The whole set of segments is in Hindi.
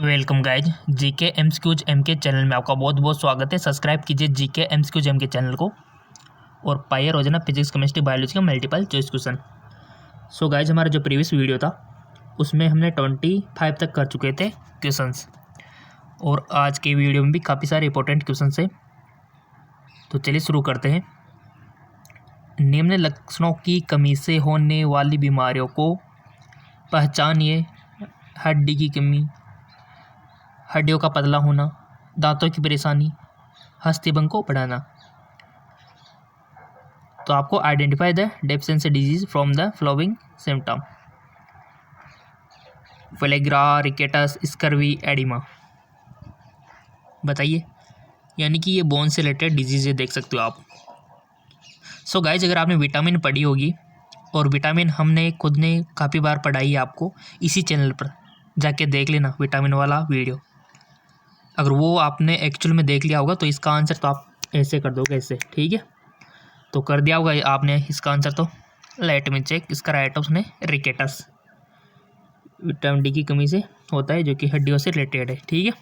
Welcome guys GK MCQs MK channel में आपका बहुत बहुत स्वागत है। सब्सक्राइब कीजिए जीके एमसीक्यूज एमके चैनल को और पाइए रोजाना फिजिक्स केमिस्ट्री बायोलॉजी का multiple choice question. So guys हमारा जो प्रीवियस वीडियो था उसमें हमने 25 तक कर चुके थे क्वेश्चंस और आज के वीडियो में भी काफ़ी सारे इंपॉर्टेंट क्वेश्चन है। तो चलिए शुरू करते हैं। निम्न लक्षणों की कमी से होने वाली बीमारियों को पहचानिए। हड्डी की कमी, हड्डियों का पतला होना, दांतों की परेशानी, हस्तीभंग को बढ़ाना। तो आपको identify the deficiency disease from the following symptom. Pellagra, rickets, scurvy, oedema. बताइए, यानी कि ये बोन से रिलेटेड डिजीज है, देख सकते हो आप। सो गाइज, अगर आपने विटामिन पढ़ी होगी और विटामिन हमने खुद ने काफ़ी बार पढ़ाई है, आपको इसी चैनल पर जाके देख लेना विटामिन वाला वीडियो। अगर वो आपने एक्चुअल में देख लिया होगा तो इसका आंसर तो आप ऐसे कर दोगे, ऐसे, ठीक है। तो कर दिया होगा आपने इसका आंसर। तो लेट मी चेक, इसका राइट ऑप्शन है रिकेटस। विटामिन डी की कमी से होता है, जो कि हड्डियों से रिलेटेड है, ठीक है।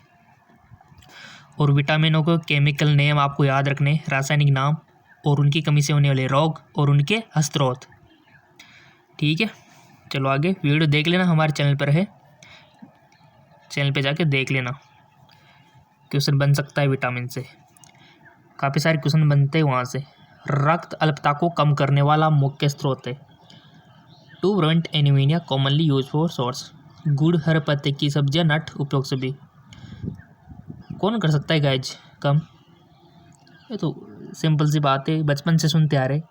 और विटामिनों को केमिकल नेम आपको याद रखने, रासायनिक नाम और उनकी कमी से होने वाले रोग और उनके स्रोत, ठीक है। चलो आगे वीडियो देख लेना, हमारे चैनल पर है, चैनल पे जाके देख लेना। क्वेश्चन बन सकता है विटामिन से, काफ़ी सारे क्वेश्चन बनते हैं वहाँ से। रक्त अल्पता को कम करने वाला मुख्य स्रोत है। To prevent anaemia commonly use for source. गुड़, हरे पत्ते की सब्जियां, नट, उपयोग सभी। कौन कर सकता है गाइज कम? ये तो सिंपल सी बात है, बचपन से सुनते आ रहे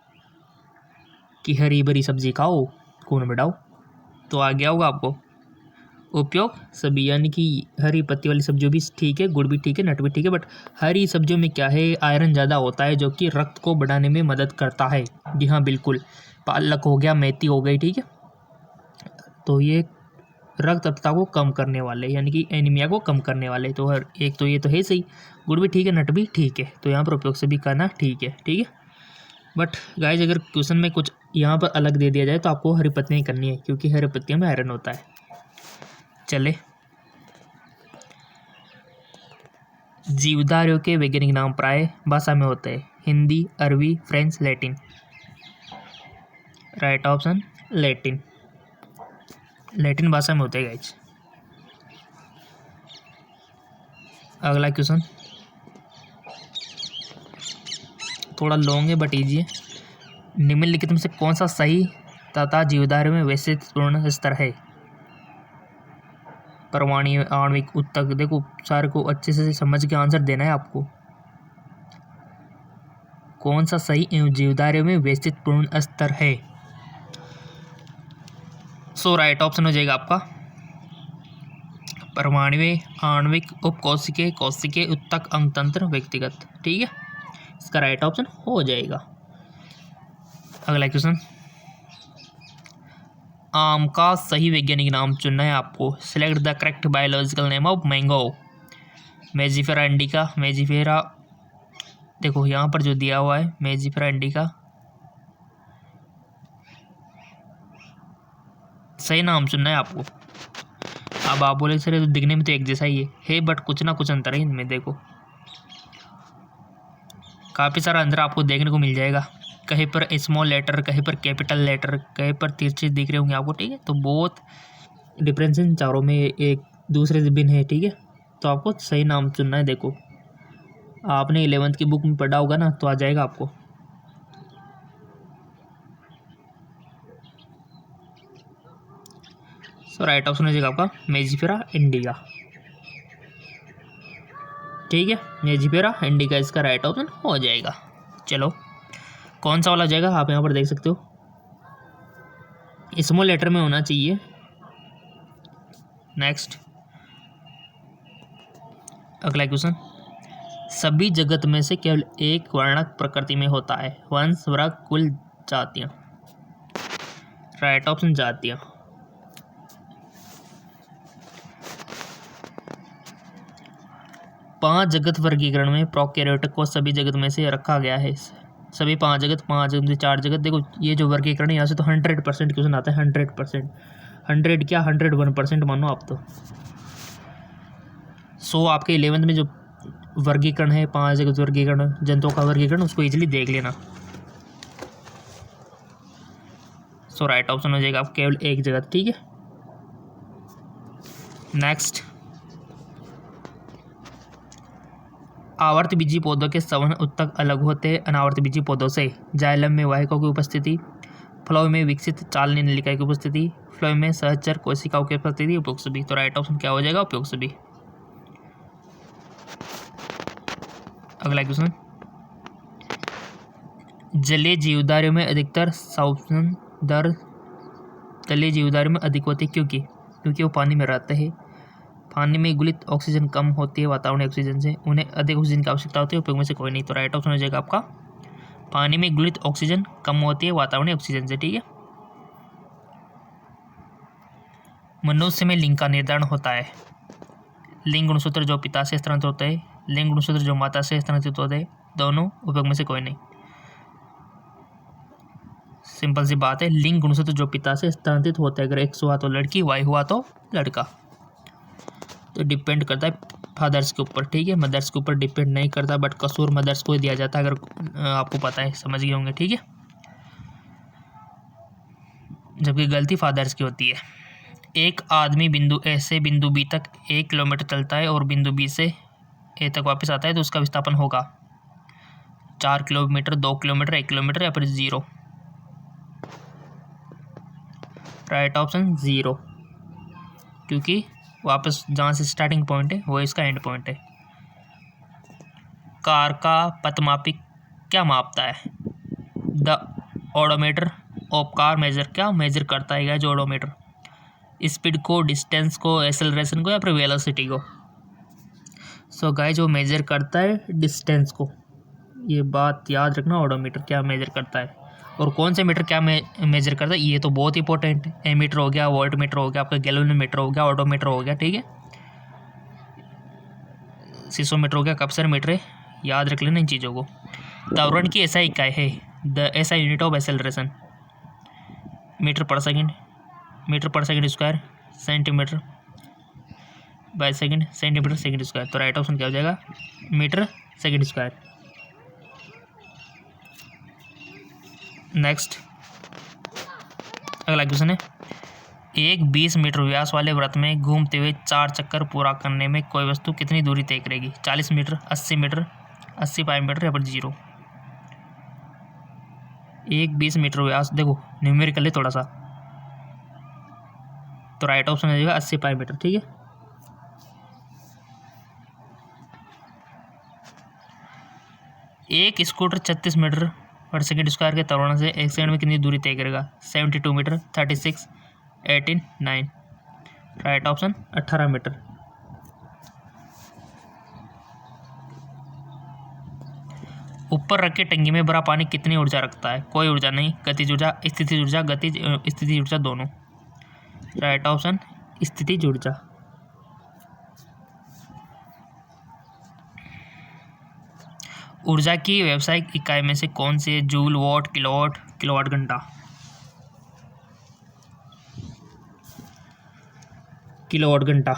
कि हरी भरी सब्जी खाओ, खून बढ़ाओ, तो आ गया होगा आपको। उपयोग सभी, यानी कि हरी पत्ती वाली सब्जियों भी ठीक है, गुड़ भी ठीक है, नट भी ठीक है, बट हरी सब्जियों में क्या है, आयरन ज़्यादा होता है, जो कि रक्त को बढ़ाने में मदद करता है। जी हाँ, बिल्कुल। पालक हो गया, मेथी हो गई, ठीक है। तो ये रक्त अल्पता को कम करने वाले, यानी कि एनीमिया को कम करने वाले। तो हर एक तो ये तो है सही, गुड़ भी ठीक है, नट भी ठीक है, तो यहाँ पर उपयोग से भी करना ठीक है, ठीक है। बट गाइज, अगर क्वेश्चन में कुछ यहाँ पर अलग दे दिया जाए तो आपको हरी पत्तियाँ करनी है, क्योंकि हरी पत्तियों में आयरन होता है। चले, जीवधारियों के वैज्ञानिक नाम प्राय भाषा में होते हैं। हिंदी, अरबी, French, Latin. Right option Latin. Latin भाषा में होते हैं गाइज। अगला क्वेश्चन थोड़ा लॉन्ग है बट इजी है। निम्नलिखित में से कौन सा सही तथा जीवधारियों में वैशिष्ट्यपूर्ण स्तर है? परमाणु, आणविक, ऊतक। देखो, सारे को अच्छे से समझ के आंसर देना है आपको। कौन सा सही जीवधारियों में वैशिष्ट्यपूर्ण स्तर है? सो राइट ऑप्शन हो जाएगा आपका परमाणु, आणविक, उपकोशिकीय, कोशिकीय, ऊतक, अंगतंत्र, व्यक्तिगत, ठीक है। इसका राइट ऑप्शन हो जाएगा। अगला क्वेश्चन, आम का सही वैज्ञानिक नाम चुनना है आपको। Select the correct biological name of mango. Mangifera indica, Mangifera, देखो यहाँ पर जो दिया हुआ है मेजिफेरा इंडिका, सही नाम चुनना है आपको। अब आप बोले सर, तो दिखने में तो एक जैसा ही है बट कुछ ना कुछ अंतर है इनमें। देखो, काफ़ी सारा अंतर आपको देखने को मिल जाएगा। कहीं पर स्मॉल लेटर, कहीं पर कैपिटल लेटर, कहीं पर तिरछे दिख रहे होंगे आपको, ठीक है। तो बहुत डिफरेंस इन चारों में एक दूसरे से भिन्न है, ठीक है। तो आपको सही नाम चुनना है। देखो, आपने 11th की बुक में पढ़ा होगा ना, तो आ जाएगा आपको। सो राइट ऑप्शन हो जाएगा आपका मेजिफेरा इंडिका, ठीक है। मेजिफेरा इंडिका इसका राइट ऑप्शन हो जाएगा। चलो, कौन सा वाला जाएगा आप यहाँ पर देख सकते हो, स्मॉल लेटर में होना चाहिए। नेक्स्ट, अगला क्वेश्चन, सभी जगत में से केवल एक वर्णक प्रकृति में होता है। वंश, वर्ग, कुल, जातियां। राइट ऑप्शन जातियां। पांच जगत वर्गीकरण में प्रोकैरियोटिक को सभी जगत में से रखा गया है। सभी पांच जगत में से चार जगत। देखो, ये जो वर्गीकरण है यहाँ से तो 100% क्वेश्चन आता है। 100%, 100 क्या 101% मानो आप तो। सो आपके 11th में जो वर्गीकरण है, 5 जगह वर्गीकरण, जंतुओं का वर्गीकरण, उसको इजीली देख लेना। सो राइट ऑप्शन हो जाएगा आप केवल एक जगह, ठीक है। नेक्स्ट, आवर्त बीजी पौधों के सवन उत्तक अलग होते हैं अनावर्त बीजी पौधों से। जाइलम में वाहिकाओं की उपस्थिति, फ्लोएम में विकसित चालनी नलिका की उपस्थिति, फ्लोएम में सहचर कोशिकाओं की उपस्थिति, उपयुक्त भी। तो राइट ऑप्शन क्या हो जाएगा? उपयुक्त भी। अगला क्वेश्चन, जलीय जीवधारियों में अधिकतर श्वसन दर जलीय जीवधारियों में अधिक होती है, क्योंकि वो पानी में रहते हैं। पानी में गुलित ऑक्सीजन कम होती है वातावरणीय ऑक्सीजन से, उन्हें अधिक ऑक्सीजन की आवश्यकता होती है, उपयोग में से कोई नहीं। तो राइट ऑप्शन हो जाएगा आपका पानी में गुलित ऑक्सीजन कम होती है वातावरणीय ऑक्सीजन से, ठीक है। मनुष्य में लिंग का निर्धारण होता है। लिंग गुणसूत्र जो पिता से स्थानांतरित होते हैं, लिंग गुणसूत्र जो माता से स्थानांतरित होते हैं, दोनों, उपयोग में से कोई नहीं। सिंपल सी बात है, लिंग गुणसूत्र जो पिता से स्थानांतरित होते हैं, अगर X हुआ तो लड़की, Y हुआ तो लड़का। तो डिपेंड करता है फादर्स के ऊपर, ठीक है, मदर्स के ऊपर डिपेंड नहीं करता, बट कसूर मदर्स को ही दिया जाता है, अगर आपको पता है, समझ गए होंगे, ठीक है। जबकि गलती फादर्स की होती है। एक आदमी बिंदु ए से बिंदु बी तक 1 किलोमीटर चलता है और बिंदु बी से ए तक वापस आता है, तो उसका विस्थापन होगा 4 किलोमीटर, 2 किलोमीटर, 1 किलोमीटर या फिर 0। राइट ऑप्शन 0, क्योंकि वापस जहाँ से स्टार्टिंग पॉइंट है वो इसका एंड पॉइंट है। कार का पथमापी क्या मापता है? The odometer of car measure करता है गाइस, ओडोमीटर स्पीड को, डिस्टेंस को, एक्सेलरेशन को या फिर वेलोसिटी को। सो गाइस वो मेजर करता है डिस्टेंस को, ये बात याद रखना, ओडोमीटर क्या मेजर करता है। और कौन से मीटर क्या मेजर करता है, ये तो बहुत इंपॉर्टेंट है। एमीटर हो गया, वोल्ट मीटर हो गया, आपका गैलोमीटर हो गया, ऑडोमीटर हो गया, ठीक है, सीसोमीटर हो गया, कप्सर मीटर है, याद रख लेना इन चीज़ों को। त्वरण की ऐसा इकाई है, द ऐसा यूनिट ऑफ एक्सेलरेशन, मीटर पर second square, centimetre by second, centimetre second square. तो राइट ऑप्शन क्या हो जाएगा? Metre second square. नेक्स्ट, अगला क्वेश्चन है, एक 20 मीटर व्यास वाले वृत्त में घूमते हुए 4 चक्कर पूरा करने में कोई वस्तु कितनी दूरी तय करेगी? 40 मीटर, 80 मीटर, 85 मीटर या फिर 0। एक 20 मीटर व्यास, देखो न्यूमेरिकल है थोड़ा सा, तो राइट ऑप्शन हो जाएगा 85 मीटर, ठीक है। एक स्कूटर 36 मीटर पर सेकंड स्क्वायर के त्वरण से 1 सेकंड में कितनी दूरी तय करेगा? 72 मीटर, 36, 18, 9। Right option 18 metre. ऊपर रखे टंकी में भरा पानी कितनी ऊर्जा रखता है? कोई ऊर्जा नहीं, गतिज ऊर्जा, स्थितिज ऊर्जा, स्थितिज ऊर्जा दोनों। राइट ऑप्शन स्थितिज ऊर्जा। ऊर्जा की व्यावसायिक इकाई में से कौन सी है? जूल, वॉट, किलोवाट, किलोवाट घंटा। किलोवाट घंटा।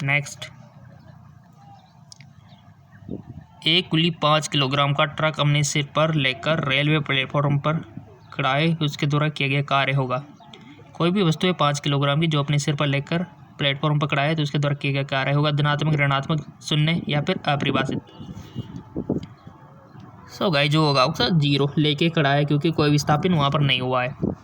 नेक्स्ट, एक कुली 5 किलोग्राम का ट्रक अपने सिर पर लेकर रेलवे प्लेटफॉर्म पर खड़ा है, उसके द्वारा किया गया कार्य होगा। कोई भी वस्तु है 5 किलोग्राम की जो अपने सिर पर लेकर प्लेटफॉर्म पर खड़ा है, तो उसके द्वारा किया गया कार्य होगा धनात्मक, ऋणात्मक, शून्य या फिर अपरिभाषित। सो गाइस जो होगा उसका 0 लेके खड़ा है, क्योंकि कोई विस्थापन वहाँ पर नहीं हुआ है।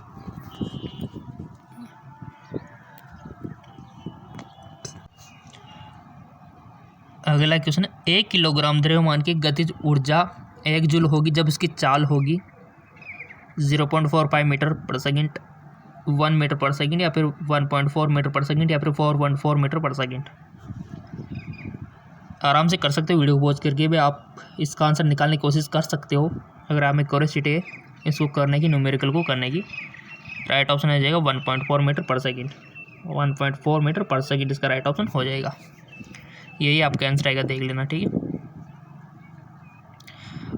अगला क्वेश्चन, 1 किलोग्राम द्रव्यमान की गतिज ऊर्जा 1 जूल होगी जब उसकी चाल होगी 0.45 मीटर पर सेकंड, 1 मीटर पर सेकंड या फिर 1.4 मीटर पर सेकंड या फिर 4.4 मीटर पर सेकंड। आराम से कर सकते हो, वीडियो को पॉज करके भी आप इसका आंसर निकालने की कोशिश कर सकते हो, अगर आप में क्यूरियोसिटी है इसको करने की, न्यूमेरिकल को करने की। राइट ऑप्शन आ जाएगा 1.4 मीटर पर सेकंड, 1.4 मीटर पर सेकंड इसका राइट ऑप्शन हो जाएगा। यही आपका आंसर आएगा, देख लेना, ठीक है।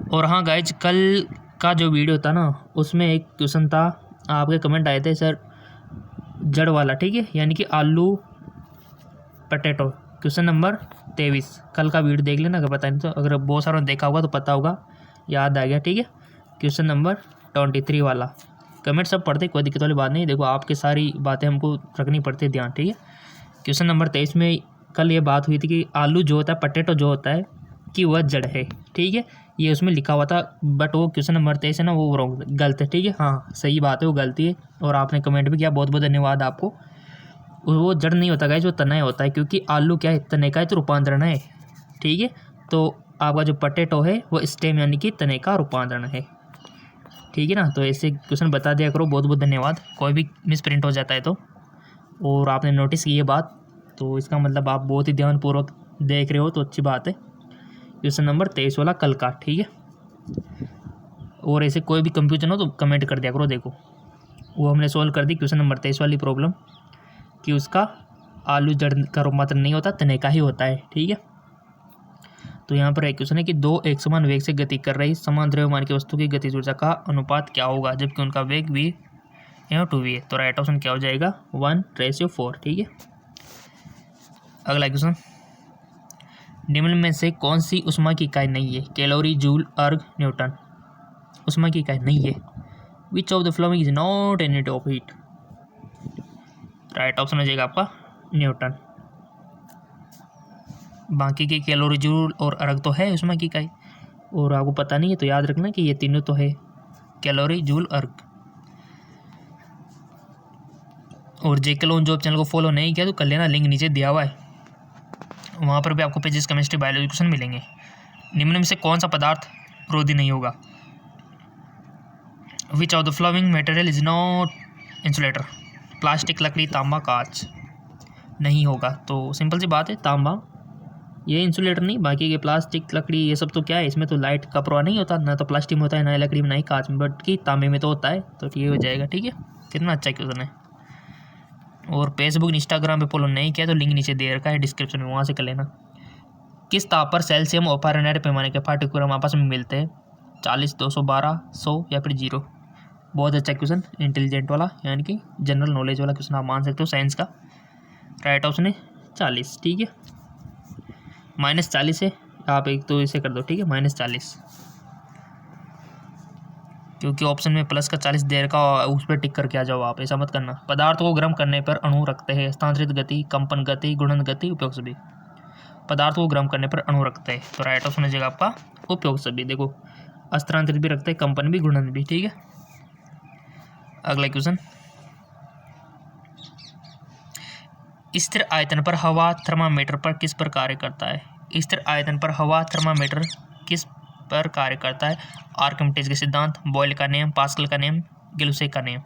और हाँ गाइज, कल का जो वीडियो था ना, उसमें एक क्वेश्चन था, आपके कमेंट आए थे सर जड़ वाला, ठीक है, यानी कि आलू पटेटो। क्वेश्चन नंबर 23, कल का वीडियो देख लेना, अगर पता नहीं तो, अगर बहुत सारों ने देखा होगा तो पता होगा, याद आ गया, ठीक है। क्वेश्चन नंबर 23 वाला, कमेंट सब पढ़ते, कोई दिक्कत वाली बात नहीं, देखो आपकी सारी बातें हमको रखनी पड़ती है ध्यान, ठीक है। क्वेश्चन नंबर 23 में कल ये बात हुई थी कि आलू जो होता है, पटेटो जो होता है कि वह जड़ है, ठीक है, ये उसमें लिखा हुआ था, बट वो क्वेश्चन नंबर 23 है ना, वो रॉन्ग, गलत है, ठीक है। हाँ सही बात है, वो गलती है, और आपने कमेंट भी किया, बहुत बहुत धन्यवाद आपको। वो जड़ नहीं होता गाइस, वो तना होता है, क्योंकि आलू क्या है, तने का है तो रूपांतरण है, ठीक है। तो आपका जो पटेटो है वो स्टेम यानी कि तने का रूपांतरण है, ठीक है ना। तो ऐसे क्वेश्चन बता दिया करो, बहुत बहुत धन्यवाद। कोई भी मिस प्रिंट हो जाता है तो, और आपने नोटिस की ये बात, तो इसका मतलब आप बहुत ही ध्यानपूर्वक देख रहे हो, तो अच्छी बात है। क्वेश्चन नंबर 23 वाला कल का, ठीक है। और ऐसे कोई भी कंफ्यूजन हो तो कमेंट कर दिया करो, देखो वो हमने सोल्व कर दी क्वेश्चन नंबर 23 वाली प्रॉब्लम, कि उसका आलू जड़ का रूपांतरण नहीं होता, तने का ही होता है, ठीक है। तो यहाँ पर एक क्वेश्चन है कि दो एक समान वेग से गति कर रही समान द्रव्यमान की वस्तु की गतिज ऊर्जा का अनुपात क्या होगा जबकि उनका वेग v या 2v है। तो राइट ऑप्शन क्या हो जाएगा, 1:4, ठीक है। अगला क्वेश्चन, निम्न में से कौन सी ऊष्मा की इकाई नहीं है, कैलोरी, जूल, अर्ग, न्यूटन। ऊष्मा की इकाई नहीं है, which of the following is not an unit of heat. Right option हो जाएगा आपका न्यूटन। बाकी के कैलोरी, जूल और अर्ग तो है ऊष्मा की इकाई, और आपको पता नहीं है तो याद रखना कि ये तीनों तो है, कैलोरी, जूल, अर्ग। और जेके लोन जॉब चैनल को फॉलो नहीं किया तो कर लेना, लिंक नीचे दिया हुआ है, वहाँ पर भी आपको फिजिक्स, केमिस्ट्री, बायोलॉजी क्वेश्चन मिलेंगे। निम्न में से कौन सा पदार्थ रोधी नहीं होगा, which of the flowing material is not insulator. Plastic, लकड़ी, तांबा, कांच नहीं होगा, तो सिंपल सी बात है तांबा, ये इंसुलेटर नहीं। बाकी के प्लास्टिक, लकड़ी, ये सब तो क्या है, इसमें तो लाइट का प्रवाह नहीं होता, ना तो प्लास्टिक में होता है, ना लकड़ी में, ना ही कांच में, बट कि तांबे में तो होता है, तो ये हो जाएगा, ठीक है। कितना अच्छा क्वेश्चन है। और फेसबुक, इंस्टाग्राम पे फॉलो नहीं किया तो लिंक नीचे दे रखा है डिस्क्रिप्शन में, वहाँ से कर लेना। किस ताप पर सेल्सियम और फारेनहाइट पैमाने के पाठ्यक्रम आपस में मिलते हैं, 40, 212, 100 या फिर 0। बहुत अच्छा क्वेश्चन, इंटेलिजेंट वाला, यानी कि जनरल नॉलेज वाला क्वेश्चन आप मान सकते हो, साइंस का। राइट ऑप्शन है 40, ठीक है। -40 है, आप एक तो इसे कर दो, ठीक है, -40, क्योंकि ऑप्शन में प्लस का 40 देर का, उस पर टिक करके आ जाओ आप, ऐसा मत करना। पदार्थ को गर्म करने पर अणु रखते हैं, स्थानांतरित गति, कंपन गति, गुणन गति, उपयोग सभी। पदार्थ को गर्म करने पर अणु रखते हैं, तो राइट ऑप्शन हो जाएगा आपका उपयोग सभी। देखो स्थानांतरित भी रखते हैं, कंपन भी, गुणन भी, ठीक है। अगला क्वेश्चन, स्थिर आयतन पर हवा थर्मामीटर पर किस पर कार्य करता है। स्थिर आयतन पर हवा थर्मामीटर किस पर कार्य करता है, आर्किमिडीज के सिद्धांत, बॉयल का नियम, पास्कल का नियम, गिलुसे का नियम।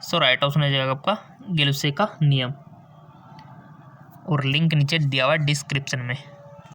सो राइट ऑप्शन हो जाएगा आपका गिलुसे का नियम, और लिंक नीचे दिया हुआ है डिस्क्रिप्शन में।